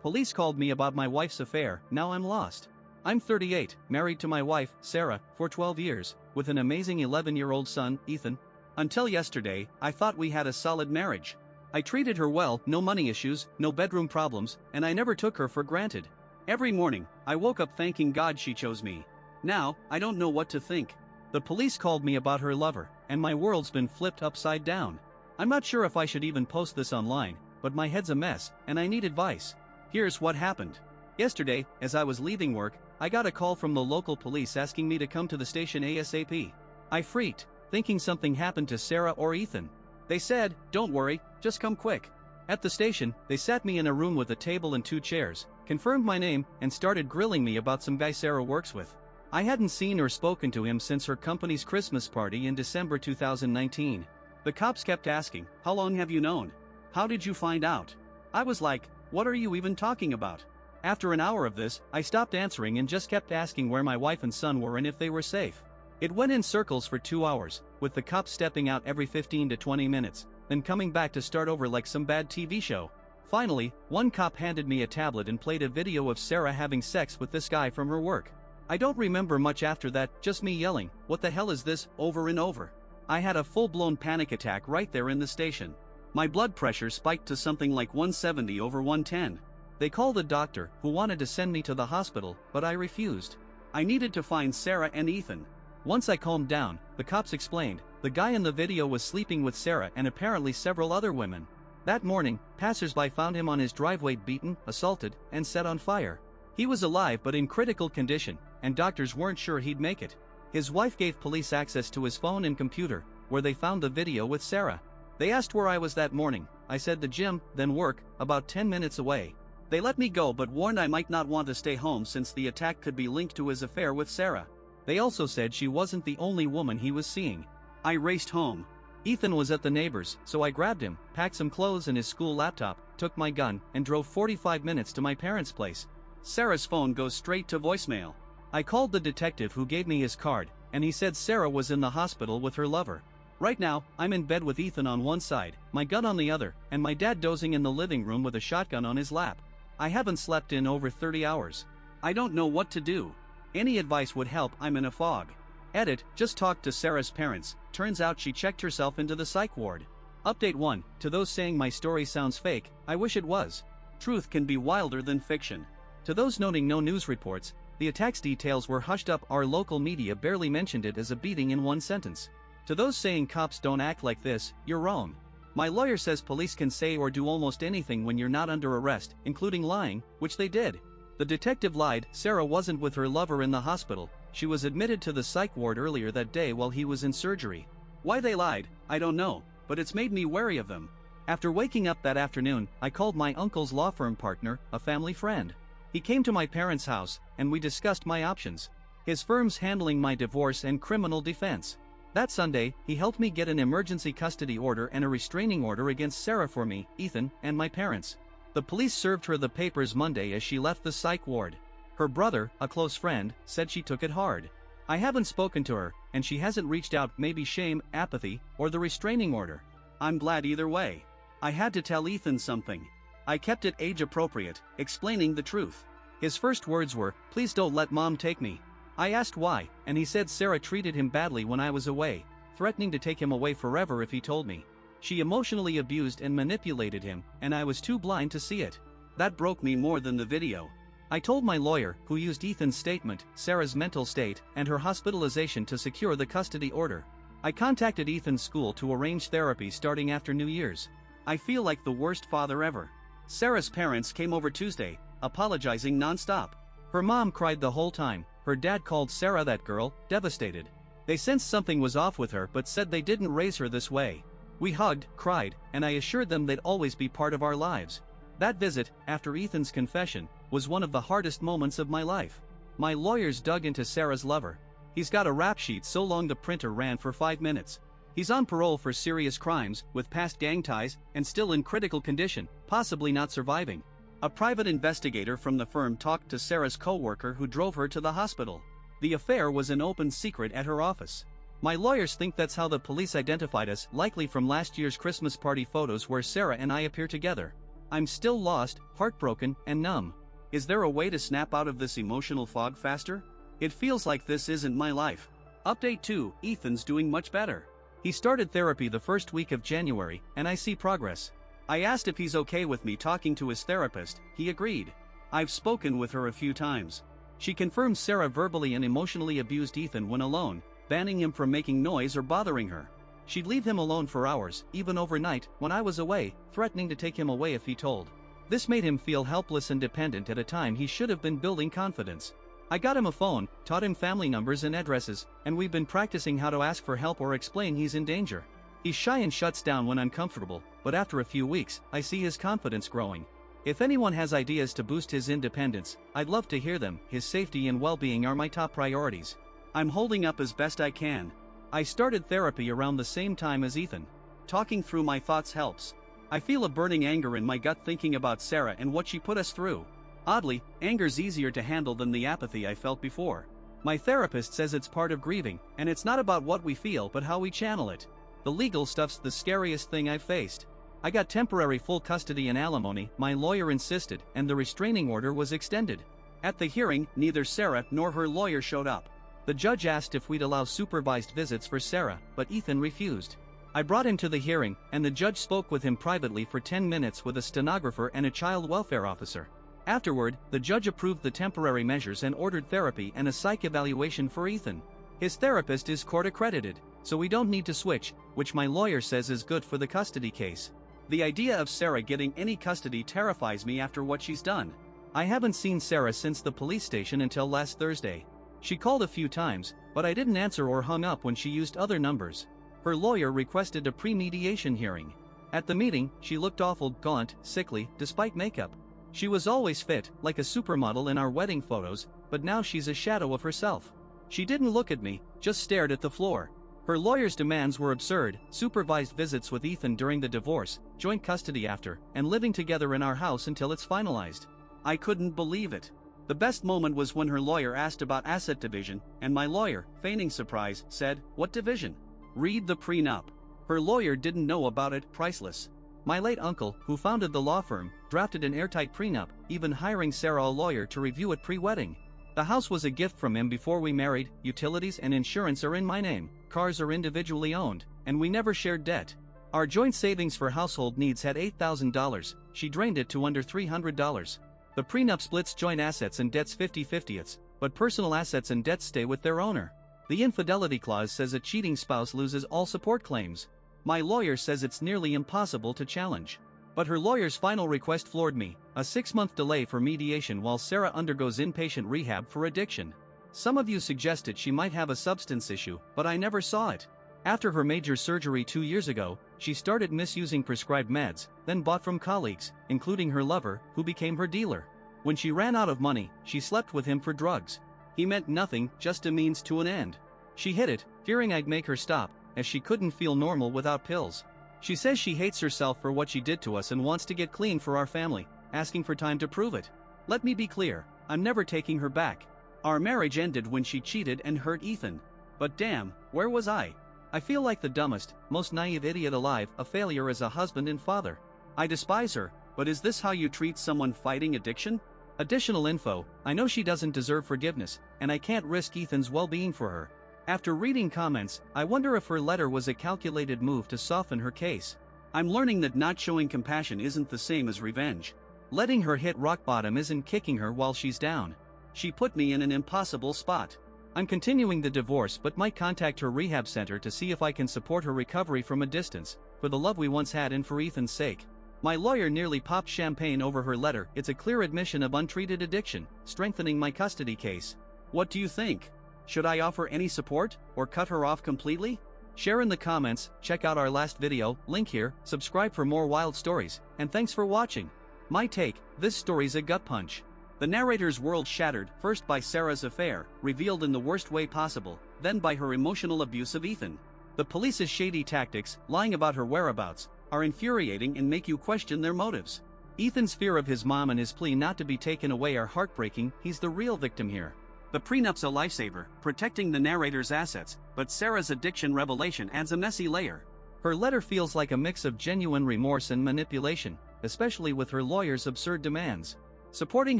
Police called me about my wife's affair, now I'm lost. I'm 38, married to my wife, Sarah, for 12 years, with an amazing 11-year-old son, Ethan. Until yesterday, I thought we had a solid marriage. I treated her well, no money issues, no bedroom problems, and I never took her for granted. Every morning, I woke up thanking God she chose me. Now, I don't know what to think. The police called me about her lover, and my world's been flipped upside down. I'm not sure if I should even post this online, but my head's a mess, and I need advice. Here's what happened. Yesterday, as I was leaving work, I got a call from the local police asking me to come to the station ASAP. I freaked, thinking something happened to Sarah or Ethan. They said, "Don't worry, just come quick." At the station, they sat me in a room with a table and 2 chairs, confirmed my name, and started grilling me about some guy Sarah works with. I hadn't seen or spoken to him since her company's Christmas party in December 2019. The cops kept asking, "How long have you known? How did you find out?" I was like, "What are you even talking about?" After an hour of this, I stopped answering and just kept asking where my wife and son were and if they were safe. It went in circles for 2 hours, with the cops stepping out every 15 to 20 minutes, then coming back to start over like some bad TV show. Finally, one cop handed me a tablet and played a video of Sarah having sex with this guy from her work. I don't remember much after that, just me yelling, "What the hell is this?" over and over. I had a full-blown panic attack right there in the station. My blood pressure spiked to something like 170 over 110. They called a doctor, who wanted to send me to the hospital, but I refused. I needed to find Sarah and Ethan. Once I calmed down, the cops explained, the guy in the video was sleeping with Sarah and apparently several other women. That morning, passers-by found him on his driveway beaten, assaulted, and set on fire. He was alive but in critical condition, and doctors weren't sure he'd make it. His wife gave police access to his phone and computer, where they found the video with Sarah. They asked where I was that morning. I said the gym, then work, about 10 minutes away. They let me go but warned I might not want to stay home since the attack could be linked to his affair with Sarah. They also said she wasn't the only woman he was seeing. I raced home. Ethan was at the neighbor's, so I grabbed him, packed some clothes and his school laptop, took my gun, and drove 45 minutes to my parents' place. Sarah's phone goes straight to voicemail. I called the detective who gave me his card, and he said Sarah was in the hospital with her lover. Right now, I'm in bed with Ethan on one side, my gun on the other, and my dad dozing in the living room with a shotgun on his lap. I haven't slept in over 30 hours. I don't know what to do. Any advice would help, I'm in a fog. Edit, just talked to Sarah's parents, turns out she checked herself into the psych ward. Update 1, to those saying my story sounds fake, I wish it was. Truth can be wilder than fiction. To those noting no news reports, the attack's details were hushed up, our local media barely mentioned it as a beating in one sentence. To those saying cops don't act like this, you're wrong. My lawyer says police can say or do almost anything when you're not under arrest, including lying, which they did. The detective lied, Sarah wasn't with her lover in the hospital, she was admitted to the psych ward earlier that day while he was in surgery. Why they lied, I don't know, but it's made me wary of them. After waking up that afternoon, I called my uncle's law firm partner, a family friend. He came to my parents' house, and we discussed my options. His firm's handling my divorce and criminal defense. That Sunday, he helped me get an emergency custody order and a restraining order against Sarah for me, Ethan, and my parents. The police served her the papers Monday as she left the psych ward. Her brother, a close friend, said she took it hard. I haven't spoken to her, and she hasn't reached out, maybe shame, apathy, or the restraining order. I'm glad either way. I had to tell Ethan something. I kept it age appropriate, explaining the truth. His first words were, "Please don't let mom take me." I asked why, and he said Sarah treated him badly when I was away, threatening to take him away forever if he told me. She emotionally abused and manipulated him, and I was too blind to see it. That broke me more than the video. I told my lawyer, who used Ethan's statement, Sarah's mental state, and her hospitalization to secure the custody order. I contacted Ethan's school to arrange therapy starting after New Year's. I feel like the worst father ever. Sarah's parents came over Tuesday, apologizing nonstop. Her mom cried the whole time, her dad called Sarah that girl, devastated. They sensed something was off with her but said they didn't raise her this way. We hugged, cried, and I assured them they'd always be part of our lives. That visit, after Ethan's confession, was one of the hardest moments of my life. My lawyers dug into Sarah's lover. He's got a rap sheet so long the printer ran for 5 minutes. He's on parole for serious crimes, with past gang ties, and still in critical condition, possibly not surviving. A private investigator from the firm talked to Sarah's co-worker who drove her to the hospital. The affair was an open secret at her office. My lawyers think that's how the police identified us, likely from last year's Christmas party photos where Sarah and I appear together. I'm still lost, heartbroken, and numb. Is there a way to snap out of this emotional fog faster? It feels like this isn't my life. Update 2, Ethan's doing much better. He started therapy the first week of January, and I see progress. I asked if he's okay with me talking to his therapist. He agreed. I've spoken with her a few times. She confirms Sarah verbally and emotionally abused Ethan when alone, banning him from making noise or bothering her. She'd leave him alone for hours, even overnight, when I was away, threatening to take him away if he told. This made him feel helpless and dependent at a time he should have been building confidence. I got him a phone, taught him family numbers and addresses, and we've been practicing how to ask for help or explain he's in danger. He's shy and shuts down when uncomfortable, but after a few weeks, I see his confidence growing. If anyone has ideas to boost his independence, I'd love to hear them. His safety and well-being are my top priorities. I'm holding up as best I can. I started therapy around the same time as Ethan. Talking through my thoughts helps. I feel a burning anger in my gut thinking about Sarah and what she put us through. Oddly, anger's easier to handle than the apathy I felt before. My therapist says it's part of grieving, and it's not about what we feel but how we channel it. The legal stuff's the scariest thing I've faced. I got temporary full custody and alimony, my lawyer insisted, and the restraining order was extended. At the hearing, neither Sarah nor her lawyer showed up. The judge asked if we'd allow supervised visits for Sarah, but Ethan refused. I brought him to the hearing, and the judge spoke with him privately for 10 minutes with a stenographer and a child welfare officer. Afterward, the judge approved the temporary measures and ordered therapy and a psych evaluation for Ethan. His therapist is court accredited, so we don't need to switch, which my lawyer says is good for the custody case. The idea of Sarah getting any custody terrifies me after what she's done. I haven't seen Sarah since the police station until last Thursday. She called a few times, but I didn't answer or hung up when she used other numbers. Her lawyer requested a pre-mediation hearing. At the meeting, she looked awful, gaunt, sickly, despite makeup. She was always fit, like a supermodel in our wedding photos, but now she's a shadow of herself. She didn't look at me, just stared at the floor. Her lawyer's demands were absurd: supervised visits with Ethan during the divorce, joint custody after, and living together in our house until it's finalized. I couldn't believe it. The best moment was when her lawyer asked about asset division, and my lawyer, feigning surprise, said, "What division? Read the prenup." Her lawyer didn't know about it. Priceless. My late uncle, who founded the law firm, drafted an airtight prenup, even hiring Sarah a lawyer to review it pre-wedding. The house was a gift from him before we married, utilities and insurance are in my name, cars are individually owned, and we never shared debt. Our joint savings for household needs had $8,000, she drained it to under $300. The prenup splits joint assets and debts 50-50, but personal assets and debts stay with their owner. The infidelity clause says a cheating spouse loses all support claims. My lawyer says it's nearly impossible to challenge. But her lawyer's final request floored me: a 6-month delay for mediation while Sarah undergoes inpatient rehab for addiction. Some of you suggested she might have a substance issue, but I never saw it. After her major surgery 2 years ago, she started misusing prescribed meds, then bought from colleagues, including her lover, who became her dealer. When she ran out of money, she slept with him for drugs. He meant nothing, just a means to an end. She hid it, fearing I'd make her stop, as she couldn't feel normal without pills. She says she hates herself for what she did to us and wants to get clean for our family, asking for time to prove it. Let me be clear, I'm never taking her back. Our marriage ended when she cheated and hurt Ethan. But damn, where was I? I feel like the dumbest, most naive idiot alive, a failure as a husband and father. I despise her, but is this how you treat someone fighting addiction? Additional info: I know she doesn't deserve forgiveness, and I can't risk Ethan's well-being for her. After reading comments, I wonder if her letter was a calculated move to soften her case. I'm learning that not showing compassion isn't the same as revenge. Letting her hit rock bottom isn't kicking her while she's down. She put me in an impossible spot. I'm continuing the divorce but might contact her rehab center to see if I can support her recovery from a distance, for the love we once had and for Ethan's sake. My lawyer nearly popped champagne over her letter. It's a clear admission of untreated addiction, strengthening my custody case. What do you think? Should I offer any support, or cut her off completely? Share in the comments, check out our last video, link here, subscribe for more wild stories, and thanks for watching. My take: this story's a gut punch. The narrator's world shattered, first by Sarah's affair, revealed in the worst way possible, then by her emotional abuse of Ethan. The police's shady tactics, lying about her whereabouts, are infuriating and make you question their motives. Ethan's fear of his mom and his plea not to be taken away are heartbreaking. He's the real victim here. The prenup's a lifesaver, protecting the narrator's assets, but Sarah's addiction revelation adds a messy layer. Her letter feels like a mix of genuine remorse and manipulation, especially with her lawyer's absurd demands. Supporting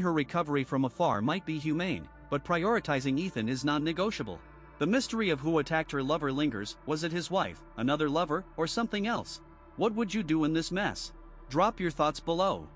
her recovery from afar might be humane, but prioritizing Ethan is non-negotiable. The mystery of who attacked her lover lingers. Was it his wife, another lover, or something else? What would you do in this mess? Drop your thoughts below.